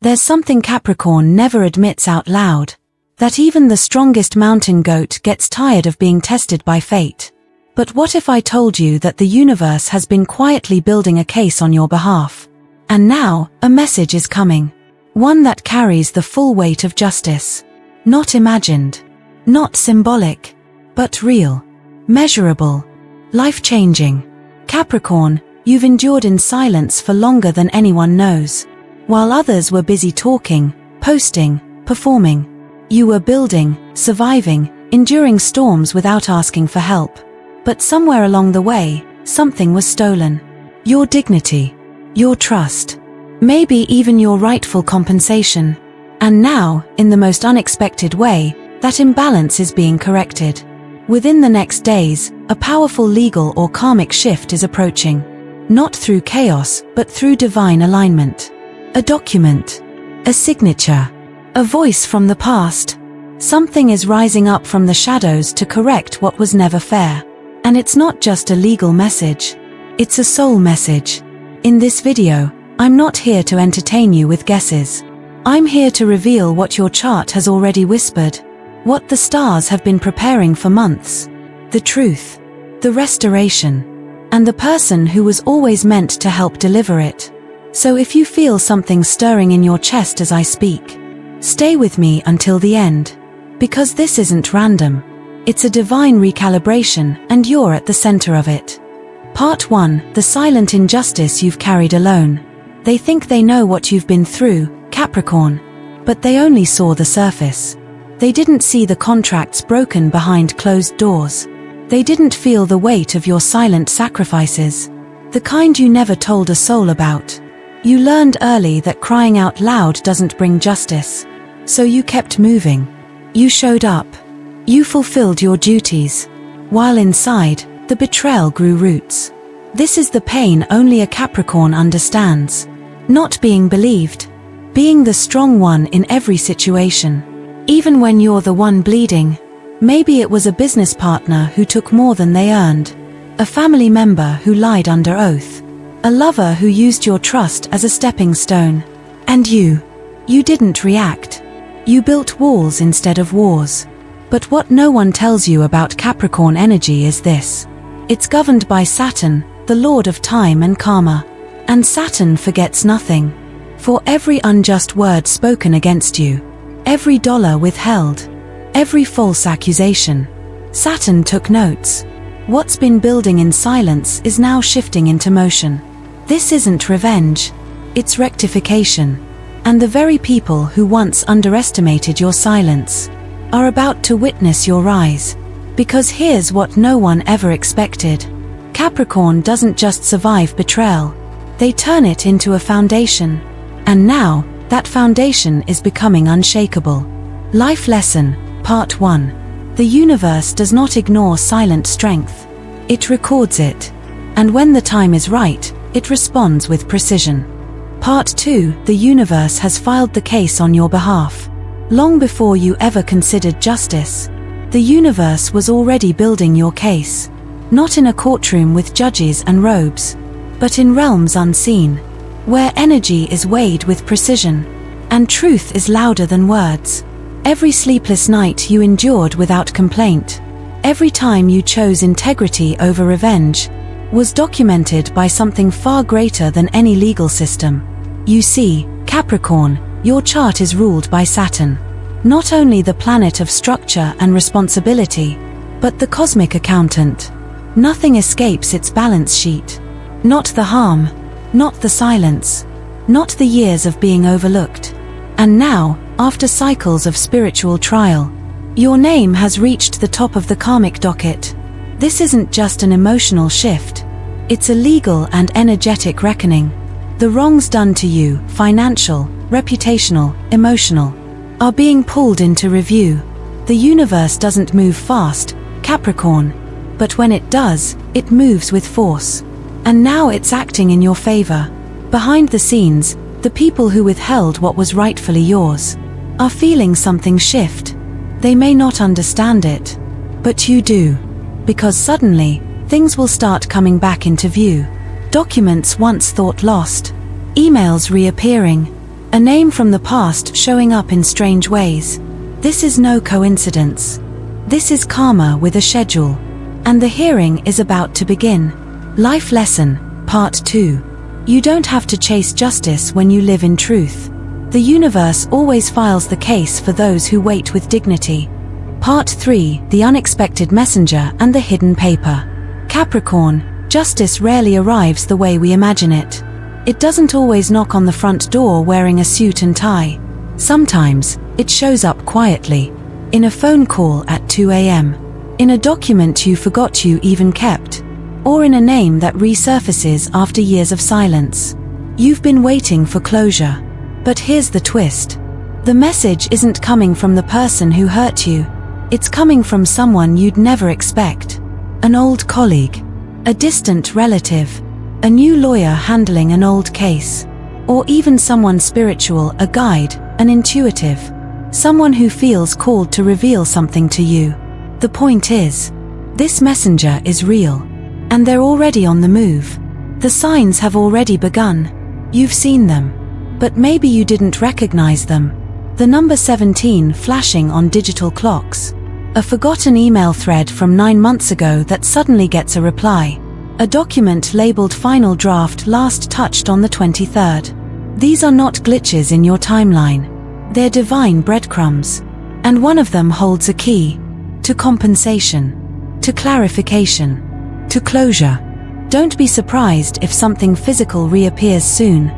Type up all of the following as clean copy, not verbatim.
There's something Capricorn never admits out loud. That even the strongest mountain goat gets tired of being tested by fate. But what if I told you that the universe has been quietly building a case on your behalf? And now, a message is coming. One that carries the full weight of justice. Not imagined. Not symbolic. But real. Measurable. Life-changing. Capricorn, you've endured in silence for longer than anyone knows. While others were busy talking, posting, performing, you were building, surviving, enduring storms without asking for help. But somewhere along the way, something was stolen. Your dignity. Your trust. Maybe even your rightful compensation. And now, in the most unexpected way, that imbalance is being corrected. Within the next days, a powerful legal or karmic shift is approaching. Not through chaos, but through divine alignment. A document. A signature. A voice from the past. Something is rising up from the shadows to correct what was never fair. And it's not just a legal message. It's a soul message. In this video, I'm not here to entertain you with guesses. I'm here to reveal what your chart has already whispered. What the stars have been preparing for months. The truth. The restoration. And the person who was always meant to help deliver it. So if you feel something stirring in your chest as I speak, stay with me until the end. Because this isn't random. It's a divine recalibration, and you're at the center of it. Part 1, the silent injustice you've carried alone. They think they know what you've been through, Capricorn. But they only saw the surface. They didn't see the contracts broken behind closed doors. They didn't feel the weight of your silent sacrifices. The kind you never told a soul about. You learned early that crying out loud doesn't bring justice. So you kept moving. You showed up. You fulfilled your duties. While inside, the betrayal grew roots. This is the pain only a Capricorn understands. Not being believed. Being the strong one in every situation. Even when you're the one bleeding. Maybe it was a business partner who took more than they earned. A family member who lied under oath. A lover who used your trust as a stepping stone. And you didn't react. You built walls instead of wars. But what no one tells you about Capricorn energy is this. It's governed by Saturn, the lord of time and karma. And Saturn forgets nothing. For every unjust word spoken against you, every dollar withheld, every false accusation, Saturn took notes. What's been building in silence is now shifting into motion. This isn't revenge. It's rectification. And the very people who once underestimated your silence are about to witness your rise. Because here's what no one ever expected. Capricorn doesn't just survive betrayal. They turn it into a foundation. And now, that foundation is becoming unshakable. Life Lesson, Part 1. The universe does not ignore silent strength. It records it. And when the time is right, it responds with precision. Part 2. The universe has filed the case on your behalf. Long before you ever considered justice, the universe was already building your case. Not in a courtroom with judges and robes, but in realms unseen, where energy is weighed with precision, and truth is louder than words. Every sleepless night you endured without complaint, every time you chose integrity over revenge, was documented by something far greater than any legal system. You see, Capricorn, your chart is ruled by Saturn. Not only the planet of structure and responsibility, but the cosmic accountant. Nothing escapes its balance sheet. Not the harm, not the silence, not the years of being overlooked. And now, after cycles of spiritual trial, your name has reached the top of the karmic docket. This isn't just an emotional shift. It's a legal and energetic reckoning. The wrongs done to you, financial, reputational, emotional, are being pulled into review. The universe doesn't move fast, Capricorn, but when it does, it moves with force. And now it's acting in your favor. Behind the scenes, the people who withheld what was rightfully yours are feeling something shift. They may not understand it, but you do. Because suddenly, things will start coming back into view. Documents once thought lost, emails reappearing, A name from the past showing up in strange ways. This is no coincidence. This is karma with a schedule. And the hearing is about to begin. Life Lesson, Part 2. You don't have to chase justice when you live in truth. The universe always files the case for those who wait with dignity. Part 3. The Unexpected Messenger and the Hidden Paper. Capricorn, justice rarely arrives the way we imagine it. It doesn't always knock on the front door wearing a suit and tie. Sometimes, it shows up quietly. In a phone call at 2 a.m. In a document you forgot you even kept. Or in a name that resurfaces after years of silence. You've been waiting for closure. But here's the twist. The message isn't coming from the person who hurt you. It's coming from someone you'd never expect. An old colleague. A distant relative. A new lawyer handling an old case. Or even someone spiritual, a guide, an intuitive. Someone who feels called to reveal something to you. The point is, this messenger is real. And they're already on the move. The signs have already begun. You've seen them. But maybe you didn't recognize them. The number 17 flashing on digital clocks. A forgotten email thread from 9 months ago that suddenly gets a reply. A document labeled Final Draft last touched on the 23rd. These are not glitches in your timeline. They're divine breadcrumbs. And one of them holds a key. To compensation. To clarification. To closure. Don't be surprised if something physical reappears soon.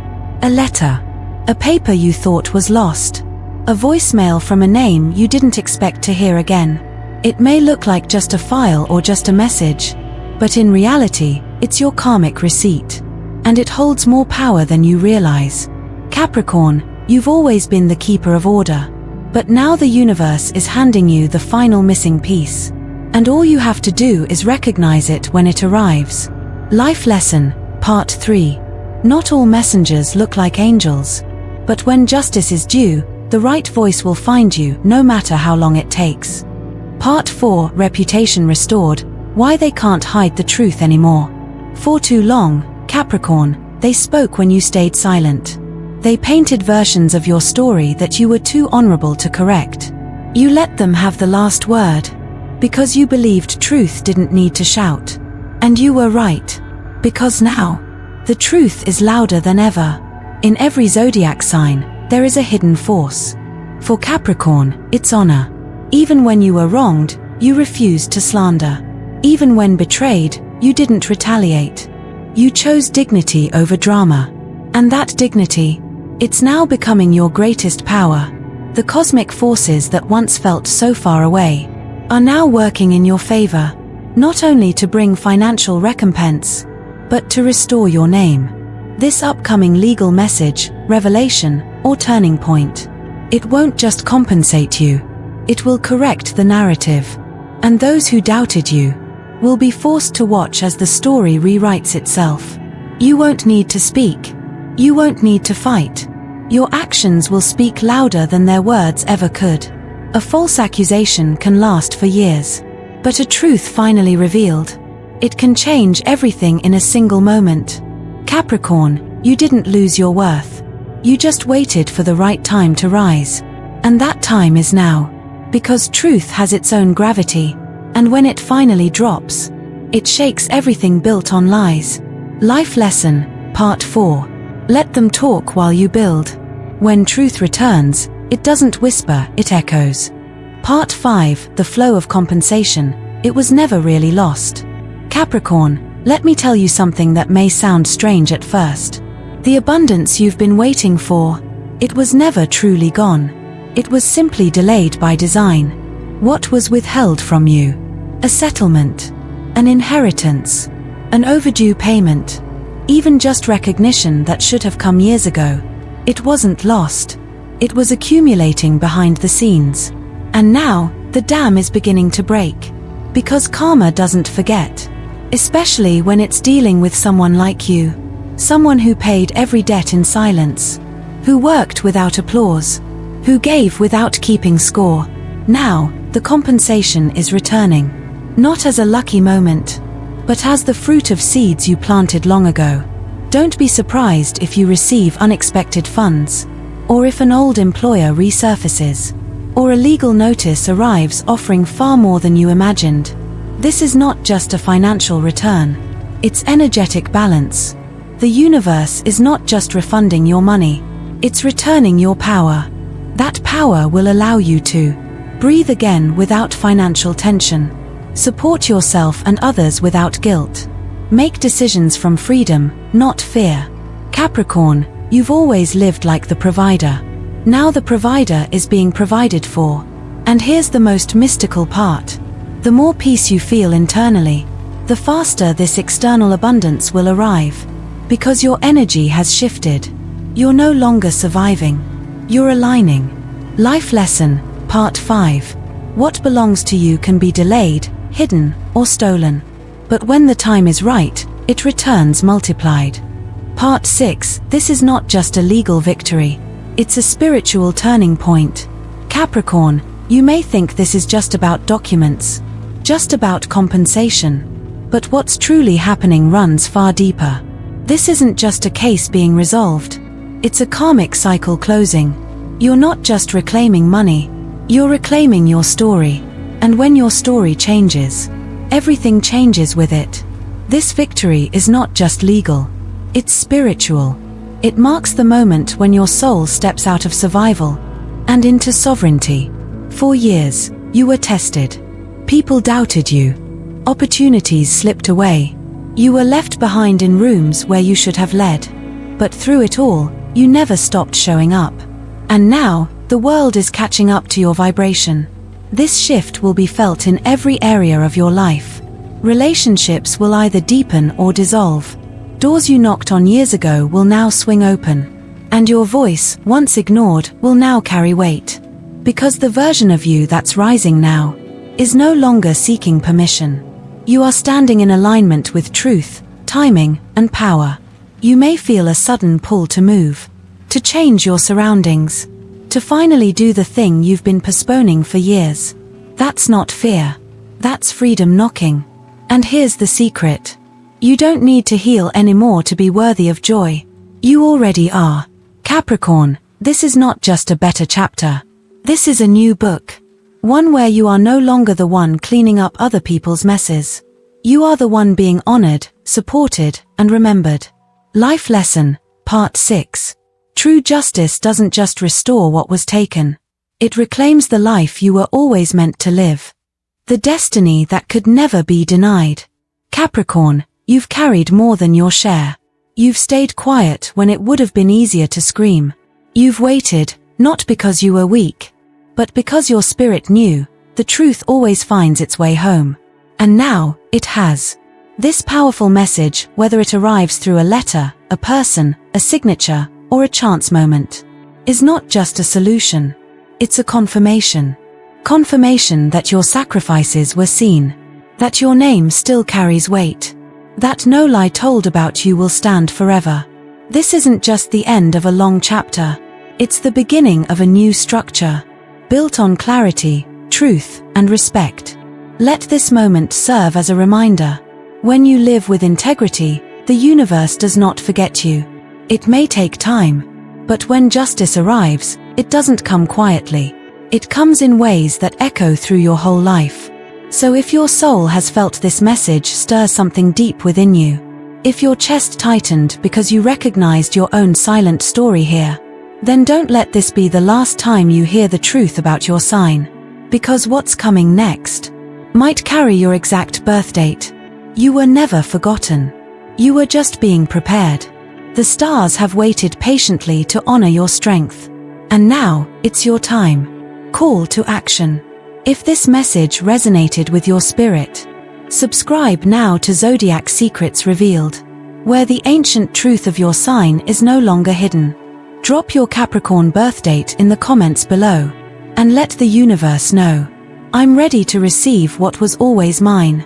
A letter. A paper you thought was lost. A voicemail from a name you didn't expect to hear again. It may look like just a file or just a message. But in reality, it's your karmic receipt. And it holds more power than you realize. Capricorn, you've always been the keeper of order. But now the universe is handing you the final missing piece. And all you have to do is recognize it when it arrives. Life Lesson, Part 3. Not all messengers look like angels. But when justice is due, the right voice will find you, no matter how long it takes. Part 4. Reputation Restored. Why they can't hide the truth anymore. For too long, Capricorn, they spoke when you stayed silent. They painted versions of your story that you were too honorable to correct. You let them have the last word. Because you believed truth didn't need to shout. And you were right. Because now, the truth is louder than ever. In every zodiac sign, there is a hidden force. For Capricorn, it's honor. Even when you were wronged, you refused to slander. Even when betrayed, you didn't retaliate. You chose dignity over drama. And that dignity, it's now becoming your greatest power. The cosmic forces that once felt so far away are now working in your favor, not only to bring financial recompense, but to restore your name. This upcoming legal message, revelation, or turning point, it won't just compensate you, it will correct the narrative. And those who doubted you will be forced to watch as the story rewrites itself. You won't need to speak. You won't need to fight. Your actions will speak louder than their words ever could. A false accusation can last for years. But a truth finally revealed, it can change everything in a single moment. Capricorn, you didn't lose your worth. You just waited for the right time to rise. And that time is now. Because truth has its own gravity. And when it finally drops, it shakes everything built on lies. Life Lesson, Part 4. Let them talk while you build. When truth returns, it doesn't whisper, it echoes. Part 5. The Flow of Compensation. It was never really lost. Capricorn, let me tell you something that may sound strange at first. The abundance you've been waiting for, it was never truly gone. It was simply delayed by design. What was withheld from you? A settlement, an inheritance, an overdue payment, even just recognition that should have come years ago. It wasn't lost. It was accumulating behind the scenes. And now, the dam is beginning to break. Because karma doesn't forget. Especially when it's dealing with someone like you. Someone who paid every debt in silence. Who worked without applause. Who gave without keeping score. Now, the compensation is returning. Not as a lucky moment, but as the fruit of seeds you planted long ago. Don't be surprised if you receive unexpected funds. or if an old employer resurfaces, or a legal notice arrives offering far more than you imagined. This is not just a financial return, it's energetic balance. The universe is not just refunding your money, it's returning your power. That power will allow you to breathe again without financial tension, support yourself and others without guilt, make decisions from freedom, not fear. Capricorn, you've always lived like the provider. Now the provider is being provided for. And here's the most mystical part. The more peace you feel internally, the faster this external abundance will arrive. Because your energy has shifted. You're no longer surviving. You're aligning. Life Lesson, Part 5. What belongs to you can be delayed, hidden, or stolen. But when the time is right, it returns multiplied. Part 6. This is not just a legal victory. It's a spiritual turning point. Capricorn, you may think this is just about documents, just about compensation. But what's truly happening runs far deeper. This isn't just a case being resolved. It's a karmic cycle closing. You're not just reclaiming money, you're reclaiming your story. And when your story changes, everything changes with it. This victory is not just legal, it's spiritual. It marks the moment when your soul steps out of survival and into sovereignty. For years, you were tested. People doubted you. Opportunities slipped away. You were left behind in rooms where you should have led. But through it all, you never stopped showing up. And now, the world is catching up to your vibration. This shift will be felt in every area of your life. Relationships will either deepen or dissolve. Doors you knocked on years ago will now swing open. And your voice, once ignored, will now carry weight. Because the version of you that's rising now is no longer seeking permission. You are standing in alignment with truth, timing, and power. You may feel a sudden pull to move, to change your surroundings, to finally do the thing you've been postponing for years. That's not fear. That's freedom knocking. And here's the secret. You don't need to heal anymore to be worthy of joy. You already are. Capricorn, this is not just a better chapter. This is a new book. One where you are no longer the one cleaning up other people's messes. You are the one being honored, supported, and remembered. Life Lesson, Part 6. True justice doesn't just restore what was taken. It reclaims the life you were always meant to live. The destiny that could never be denied. Capricorn, you've carried more than your share. You've stayed quiet when it would have been easier to scream. You've waited, not because you were weak, but because your spirit knew, the truth always finds its way home. And now, it has. This powerful message, whether it arrives through a letter, a person, a signature, or a chance moment, is not just a solution. It's a confirmation. Confirmation that your sacrifices were seen. That your name still carries weight. That no lie told about you will stand forever. This isn't just the end of a long chapter. It's the beginning of a new structure, built on clarity, truth, and respect. Let this moment serve as a reminder. When you live with integrity, the universe does not forget you. It may take time, but when justice arrives, it doesn't come quietly. It comes in ways that echo through your whole life. So if your soul has felt this message stir something deep within you, if your chest tightened because you recognized your own silent story here, then don't let this be the last time you hear the truth about your sign. Because what's coming next might carry your exact birth date. You were never forgotten. You were just being prepared. The stars have waited patiently to honor your strength. And now, it's your time. Call to action. If this message resonated with your spirit, subscribe now to Zodiac Secrets Revealed, where the ancient truth of your sign is no longer hidden. Drop your Capricorn birth date in the comments below, and let the universe know. I'm ready to receive what was always mine.